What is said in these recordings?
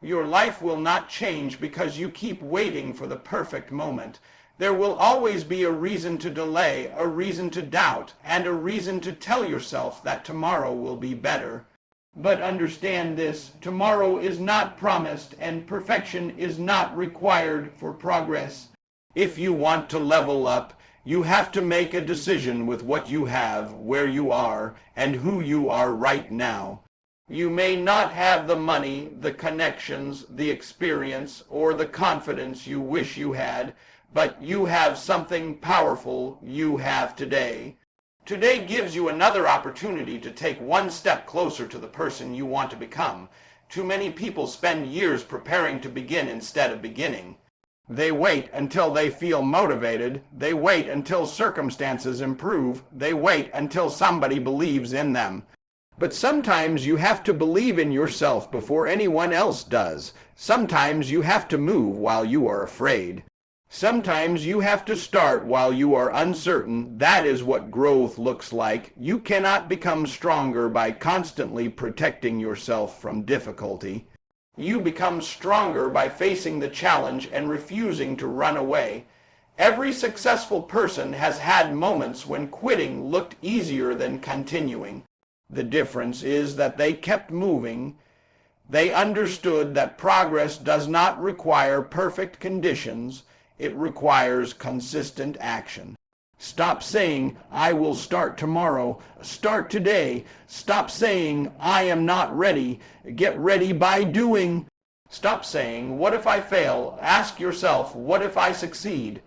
Your life will not change because you keep waiting for the perfect moment. There will always be a reason to delay, a reason to doubt, and a reason to tell yourself that tomorrow will be better. But understand this, tomorrow is not promised and perfection is not required for progress. If you want to level up, you have to make a decision with what you have, where you are, and who you are right now. You may not have the money, the connections, the experience, or the confidence you wish you had, but you have something powerful you have today. Today gives you another opportunity to take one step closer to the person you want to become. Too many people spend years preparing to begin instead of beginning. They wait until they feel motivated. They wait until circumstances improve. They wait until somebody believes in them. But sometimes you have to believe in yourself before anyone else does. Sometimes you have to move while you are afraid. Sometimes you have to start while you are uncertain. That is what growth looks like. You cannot become stronger by constantly protecting yourself from difficulty. You become stronger by facing the challenge and refusing to run away. Every successful person has had moments when quitting looked easier than continuing. The difference is that they kept moving. They understood that progress does not require perfect conditions. It requires consistent action. Stop saying, I will start tomorrow. Start today. Stop saying, I am not ready. Get ready by doing. Stop saying, what if I fail? Ask yourself, what if I succeed?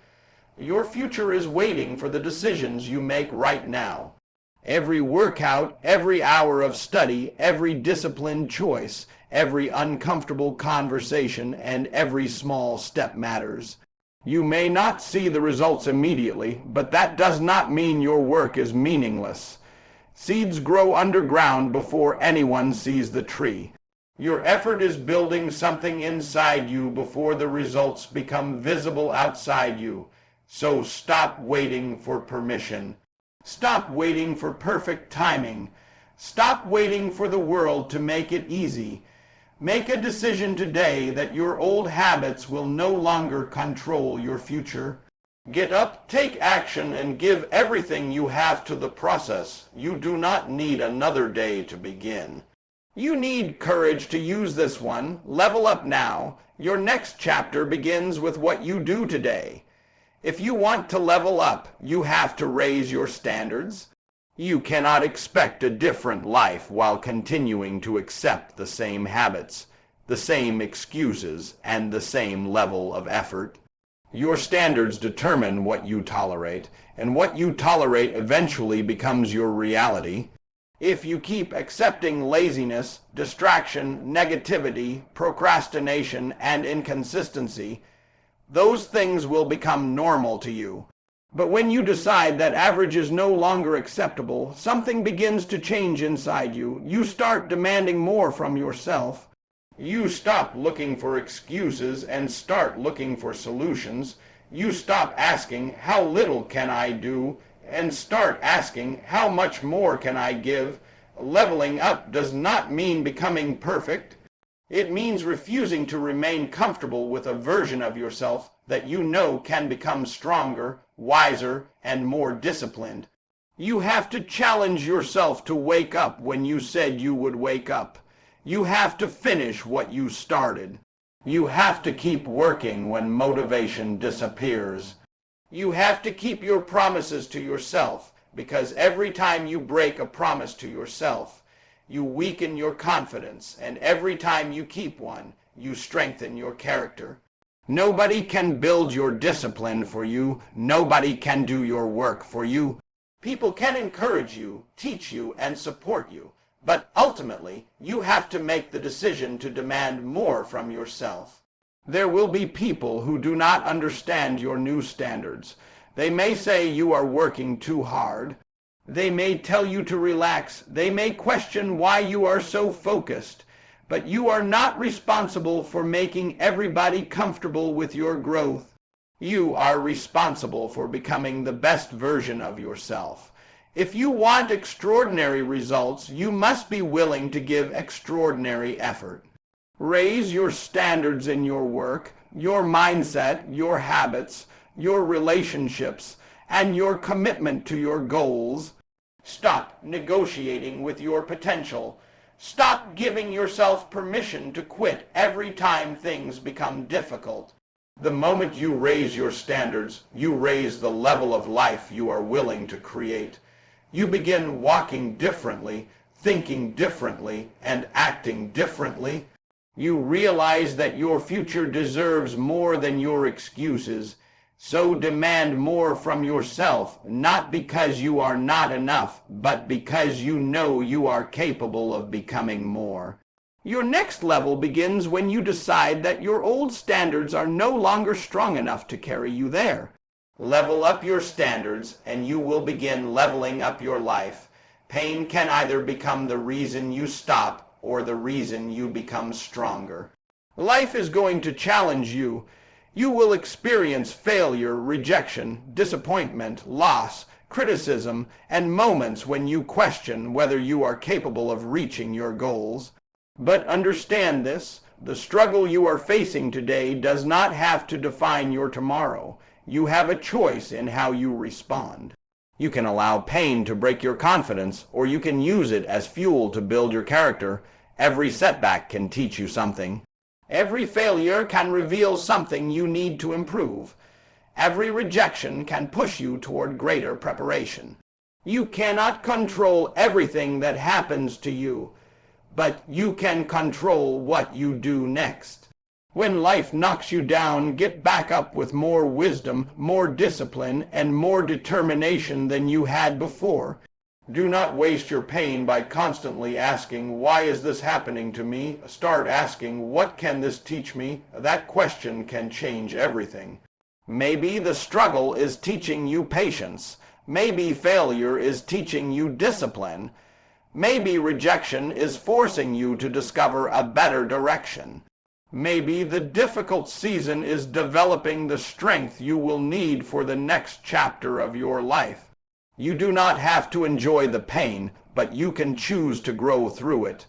Your future is waiting for the decisions you make right now. Every workout, every hour of study, every disciplined choice, every uncomfortable conversation, and every small step matters. You may not see the results immediately, but that does not mean your work is meaningless. Seeds grow underground before anyone sees the tree. Your effort is building something inside you before the results become visible outside you. So stop waiting for permission. Stop waiting for perfect timing. Stop waiting for the world to make it easy. Make a decision today that your old habits will no longer control your future. Get up, take action, and give everything you have to the process. You do not need another day to begin. You need courage to use this one. Level up now. Your next chapter begins with what you do today. If you want to level up, you have to raise your standards. You cannot expect a different life while continuing to accept the same habits, the same excuses, and the same level of effort. Your standards determine what you tolerate, and what you tolerate eventually becomes your reality. If you keep accepting laziness, distraction, negativity, procrastination, and inconsistency, those things will become normal to you. But when you decide that average is no longer acceptable, something begins to change inside you. You start demanding more from yourself. You stop looking for excuses and start looking for solutions. You stop asking, how little can I do? And start asking, how much more can I give? Leveling up does not mean becoming perfect. It means refusing to remain comfortable with a version of yourself that you know can become stronger, wiser, and more disciplined. You have to challenge yourself to wake up when you said you would wake up. You have to finish what you started. You have to keep working when motivation disappears. You have to keep your promises to yourself, because every time you break a promise to yourself, you weaken your confidence, and every time you keep one, you strengthen your character. Nobody can build your discipline for you. Nobody can do your work for you. People can encourage you, teach you, and support you, but ultimately, you have to make the decision to demand more from yourself. There will be people who do not understand your new standards. They may say you are working too hard. They may tell you to relax. They may question why you are so focused. But you are not responsible for making everybody comfortable with your growth. You are responsible for becoming the best version of yourself. If you want extraordinary results, you must be willing to give extraordinary effort. Raise your standards in your work, your mindset, your habits, your relationships, and your commitment to your goals. Stop negotiating with your potential. Stop giving yourself permission to quit every time things become difficult. The moment you raise your standards, you raise the level of life you are willing to create. You begin walking differently, thinking differently, and acting differently. You realize that your future deserves more than your excuses. So demand more from yourself, not because you are not enough, but because you know you are capable of becoming more. Your next level begins when you decide that your old standards are no longer strong enough to carry you there. Level up your standards, and you will begin leveling up your life. Pain can either become the reason you stop or the reason you become stronger. Life is going to challenge you. You will experience failure, rejection, disappointment, loss, criticism, and moments when you question whether you are capable of reaching your goals. But understand this, the struggle you are facing today does not have to define your tomorrow. You have a choice in how you respond. You can allow pain to break your confidence, or you can use it as fuel to build your character. Every setback can teach you something. Every failure can reveal something you need to improve. Every rejection can push you toward greater preparation. You cannot control everything that happens to you, but you can control what you do next. When life knocks you down, get back up with more wisdom, more discipline, and more determination than you had before. Do not waste your pain by constantly asking, why is this happening to me? Start asking, what can this teach me? That question can change everything. Maybe the struggle is teaching you patience. Maybe failure is teaching you discipline. Maybe rejection is forcing you to discover a better direction. Maybe the difficult season is developing the strength you will need for the next chapter of your life. You do not have to enjoy the pain, but you can choose to grow through it.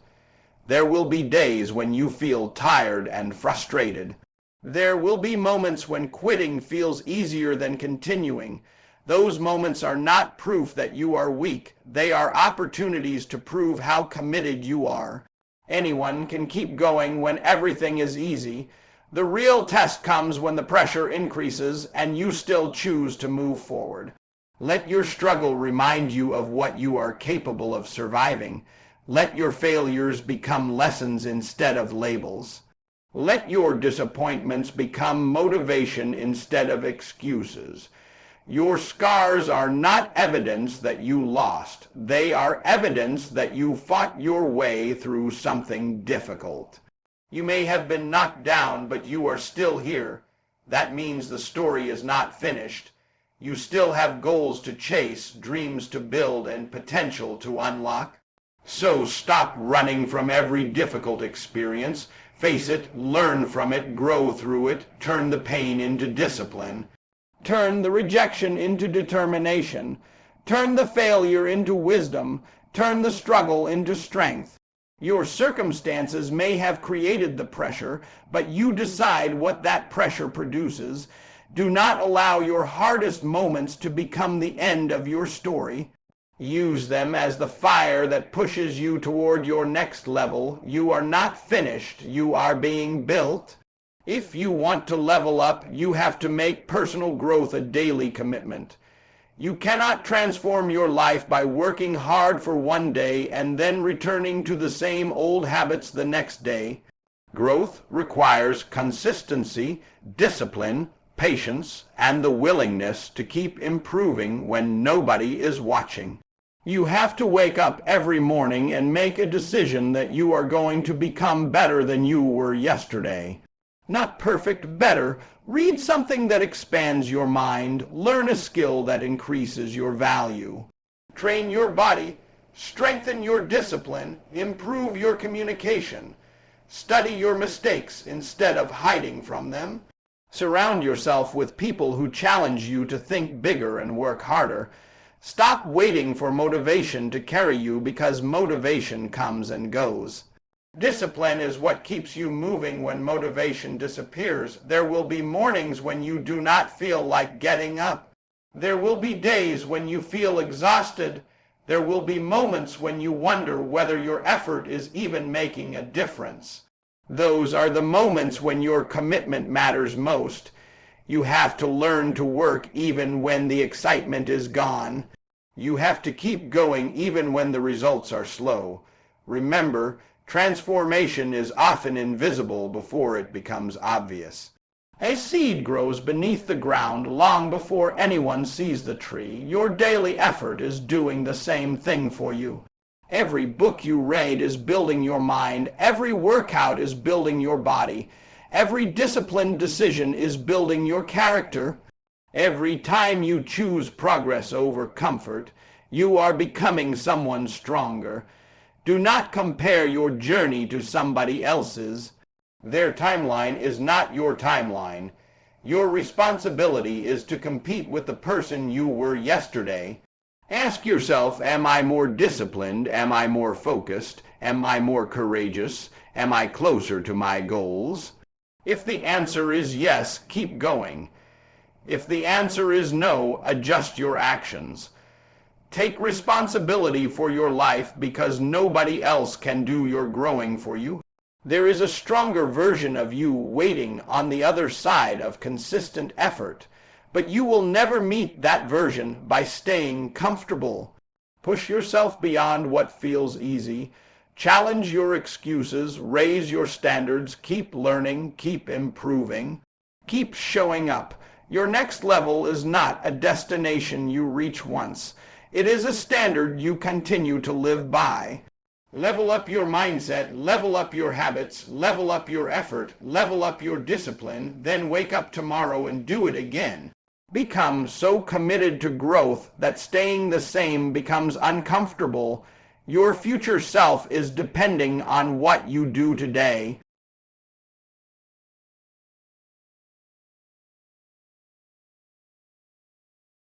There will be days when you feel tired and frustrated. There will be moments when quitting feels easier than continuing. Those moments are not proof that you are weak. They are opportunities to prove how committed you are. Anyone can keep going when everything is easy. The real test comes when the pressure increases and you still choose to move forward. Let your struggle remind you of what you are capable of surviving. Let your failures become lessons instead of labels. Let your disappointments become motivation instead of excuses. Your scars are not evidence that you lost. They are evidence that you fought your way through something difficult. You may have been knocked down, but you are still here. That means the story is not finished. You still have goals to chase, dreams to build, and potential to unlock. So stop running from every difficult experience. Face it, learn from it, grow through it, turn the pain into discipline. Turn the rejection into determination. Turn the failure into wisdom. Turn the struggle into strength. Your circumstances may have created the pressure, but you decide what that pressure produces. Do not allow your hardest moments to become the end of your story. Use them as the fire that pushes you toward your next level. You are not finished. You are being built. If you want to level up, you have to make personal growth a daily commitment. You cannot transform your life by working hard for one day and then returning to the same old habits the next day. Growth requires consistency, discipline, patience, and the willingness to keep improving when nobody is watching. You have to wake up every morning and make a decision that you are going to become better than you were yesterday. Not perfect, better. Read something that expands your mind. Learn a skill that increases your value. Train your body. Strengthen your discipline. Improve your communication. Study your mistakes instead of hiding from them. Surround yourself with people who challenge you to think bigger and work harder. Stop waiting for motivation to carry you because motivation comes and goes. Discipline is what keeps you moving when motivation disappears. There will be mornings when you do not feel like getting up. There will be days when you feel exhausted. There will be moments when you wonder whether your effort is even making a difference. Those are the moments when your commitment matters most. You have to learn to work even when the excitement is gone. You have to keep going even when the results are slow. Remember, transformation is often invisible before it becomes obvious. A seed grows beneath the ground long before anyone sees the tree. Your daily effort is doing the same thing for you. Every book you read is building your mind. Every workout is building your body. Every disciplined decision is building your character. Every time you choose progress over comfort, you are becoming someone stronger. Do not compare your journey to somebody else's. Their timeline is not your timeline. Your responsibility is to compete with the person you were yesterday. Ask yourself, am I more disciplined? Am I more focused? Am I more courageous? Am I closer to my goals? If the answer is yes, keep going. If the answer is no, adjust your actions. Take responsibility for your life because nobody else can do your growing for you. There is a stronger version of you waiting on the other side of consistent effort, but you will never meet that version by staying comfortable. Push yourself beyond what feels easy. Challenge your excuses, raise your standards, keep learning, keep improving, keep showing up. Your next level is not a destination you reach once. It is a standard you continue to live by. Level up your mindset, level up your habits, level up your effort, level up your discipline, then wake up tomorrow and do it again. Become so committed to growth that staying the same becomes uncomfortable. Your future self is depending on what you do today.